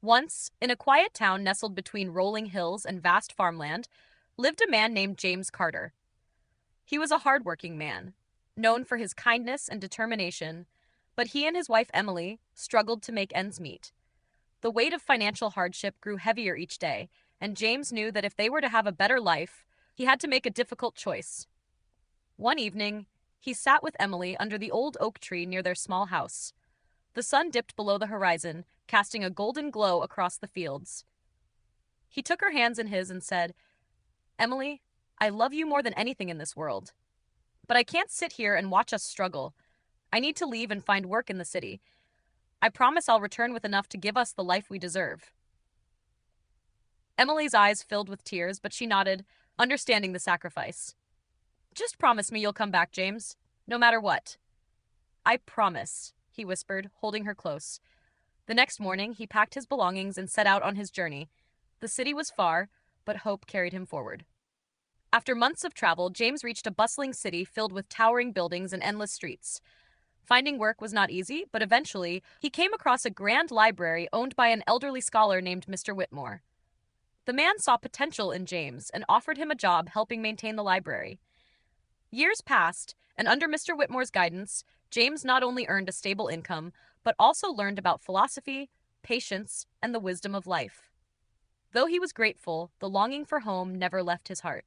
Once, in a quiet town nestled between rolling hills and vast farmland, lived a man named James Carter. He was a hardworking man, known for his kindness and determination, but he and his wife Emily struggled to make ends meet. The weight of financial hardship grew heavier each day, and James knew that if they were to have a better life, he had to make a difficult choice. One evening, he sat with Emily under the old oak tree near their small house. The sun dipped below the horizon, casting a golden glow across the fields. He took her hands in his and said, "Emily, I love you more than anything in this world. But I can't sit here and watch us struggle. I need to leave and find work in the city. I promise I'll return with enough to give us the life we deserve." Emily's eyes filled with tears, but she nodded, understanding the sacrifice. "Just promise me you'll come back, James, no matter what." "I promise," he whispered, holding her close. The next morning, he packed his belongings and set out on his journey. The city was far, but hope carried him forward. After months of travel, James reached a bustling city filled with towering buildings and endless streets. Finding work was not easy, but eventually, he came across a grand library owned by an elderly scholar named Mr. Whitmore. The man saw potential in James and offered him a job helping maintain the library. Years passed, and under Mr. Whitmore's guidance, James not only earned a stable income, but also learned about philosophy, patience, and the wisdom of life. Though he was grateful, the longing for home never left his heart.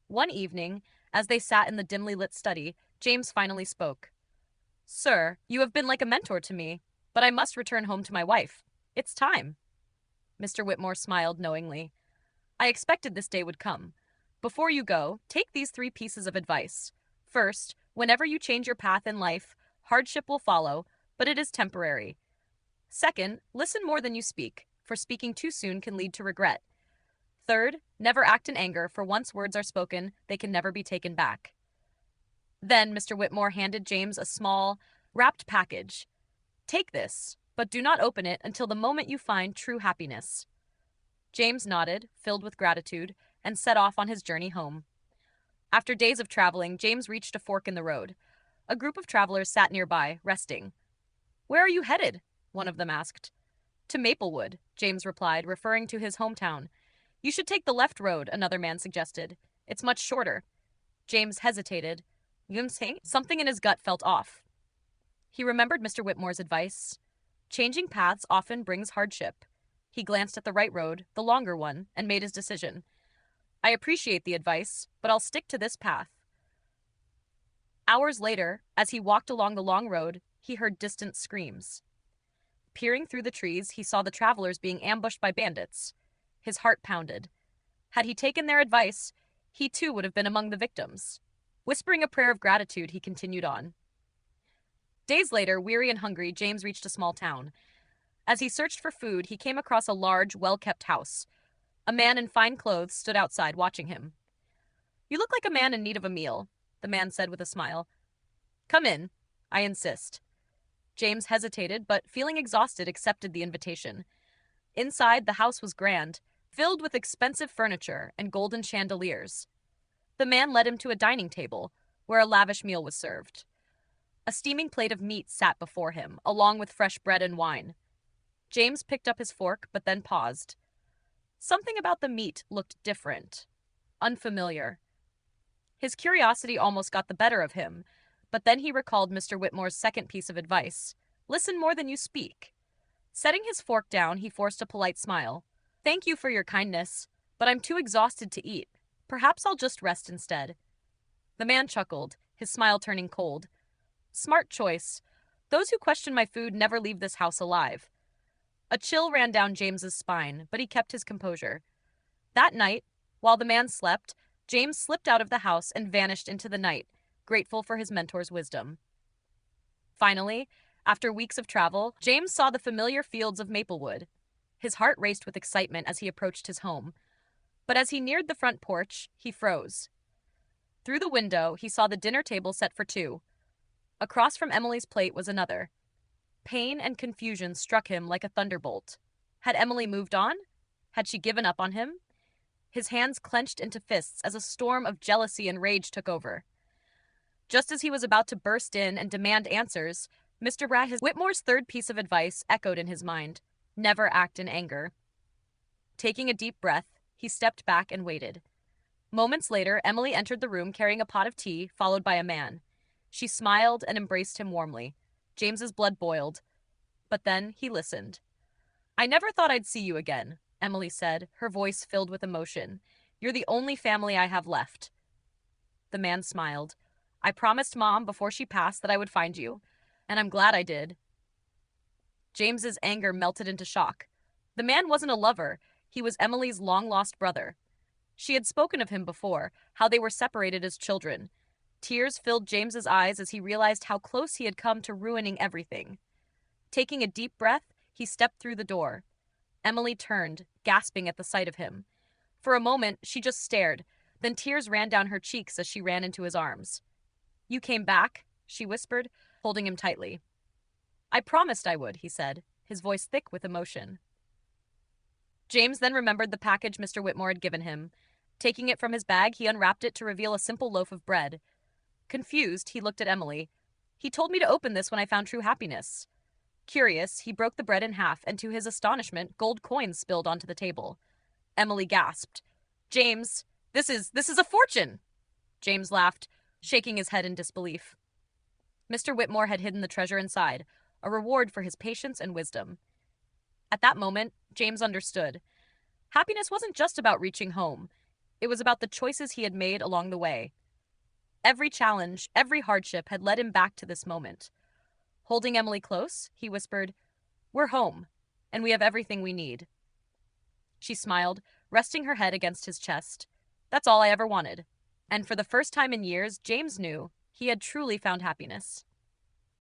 One evening, as they sat in the dimly lit study, James finally spoke. "Sir, you have been like a mentor to me, but I must return home to my wife. It's time." Mr. Whitmore smiled knowingly. "I expected this day would come. Before you go, take these 3 pieces of advice. First, whenever you change your path in life, hardship will follow, but it is temporary. Second, listen more than you speak, for speaking too soon can lead to regret. Third, never act in anger, for once words are spoken, they can never be taken back." Then Mr. Whitmore handed James a small, wrapped package. "Take this, but do not open it until the moment you find true happiness." James nodded, filled with gratitude, and set off on his journey home. After days of traveling, James reached a fork in the road. A group of travelers sat nearby, resting. "Where are you headed?" one of them asked. "To Maplewood," James replied, referring to his hometown. "You should take the left road," another man suggested. "It's much shorter." James hesitated. Something in his gut felt off. He remembered Mr. Whitmore's advice. Changing paths often brings hardship. He glanced at the right road, the longer one, and made his decision. "I appreciate the advice, but I'll stick to this path." Hours later, as he walked along the long road, he heard distant screams. Peering through the trees, he saw the travelers being ambushed by bandits. His heart pounded. Had he taken their advice, he too would have been among the victims. Whispering a prayer of gratitude, he continued on. Days later, weary and hungry, James reached a small town. As he searched for food, he came across a large, well-kept house. A man in fine clothes stood outside watching him. "You look like a man in need of a meal," the man said with a smile. "Come in. I insist." James hesitated, but feeling exhausted, accepted the invitation. Inside, the house was grand, filled with expensive furniture and golden chandeliers. The man led him to a dining table, where a lavish meal was served. A steaming plate of meat sat before him, along with fresh bread and wine. James picked up his fork, but then paused. Something about the meat looked different, unfamiliar. His curiosity almost got the better of him, but then he recalled Mr. Whitmore's second piece of advice. Listen more than you speak. Setting his fork down, he forced a polite smile. "Thank you for your kindness, but I'm too exhausted to eat. Perhaps I'll just rest instead." The man chuckled, his smile turning cold. "Smart choice. Those who question my food never leave this house alive." A chill ran down James's spine, but he kept his composure. That night, while the man slept, James slipped out of the house and vanished into the night, grateful for his mentor's wisdom. Finally, after weeks of travel, James saw the familiar fields of Maplewood. His heart raced with excitement as he approached his home. But as he neared the front porch, he froze. Through the window, he saw the dinner table set for 2. Across from Emily's plate was another. Pain and confusion struck him like a thunderbolt. Had Emily moved on? Had she given up on him? His hands clenched into fists as a storm of jealousy and rage took over. Just as he was about to burst in and demand answers, Mr. Whitmore's third piece of advice echoed in his mind. Never act in anger. Taking a deep breath, he stepped back and waited. Moments later, Emily entered the room carrying a pot of tea, followed by a man. She smiled and embraced him warmly. James's blood boiled. But then he listened. "I never thought I'd see you again," Emily said, her voice filled with emotion. "You're the only family I have left." The man smiled. "I promised Mom before she passed that I would find you, and I'm glad I did." James's anger melted into shock. The man wasn't a lover, he was Emily's long-lost brother. She had spoken of him before, how they were separated as children. Tears filled James's eyes as he realized how close he had come to ruining everything. Taking a deep breath, he stepped through the door. Emily turned, gasping at the sight of him. For a moment, she just stared, then tears ran down her cheeks as she ran into his arms. "You came back?" she whispered, holding him tightly. "I promised I would," he said, his voice thick with emotion. James then remembered the package Mr. Whitmore had given him. Taking it from his bag, he unwrapped it to reveal a simple loaf of bread. Confused, he looked at Emily. "He told me to open this when I found true happiness." Curious, he broke the bread in half, and to his astonishment, gold coins spilled onto the table. Emily gasped. "James, this is a fortune!" James laughed, shaking his head in disbelief. Mr. Whitmore had hidden the treasure inside, a reward for his patience and wisdom. At that moment, James understood. Happiness wasn't just about reaching home. It was about the choices he had made along the way. Every challenge, every hardship had led him back to this moment. Holding Emily close, he whispered, "We're home, and we have everything we need." She smiled, resting her head against his chest. "That's all I ever wanted." And for the first time in years, James knew he had truly found happiness.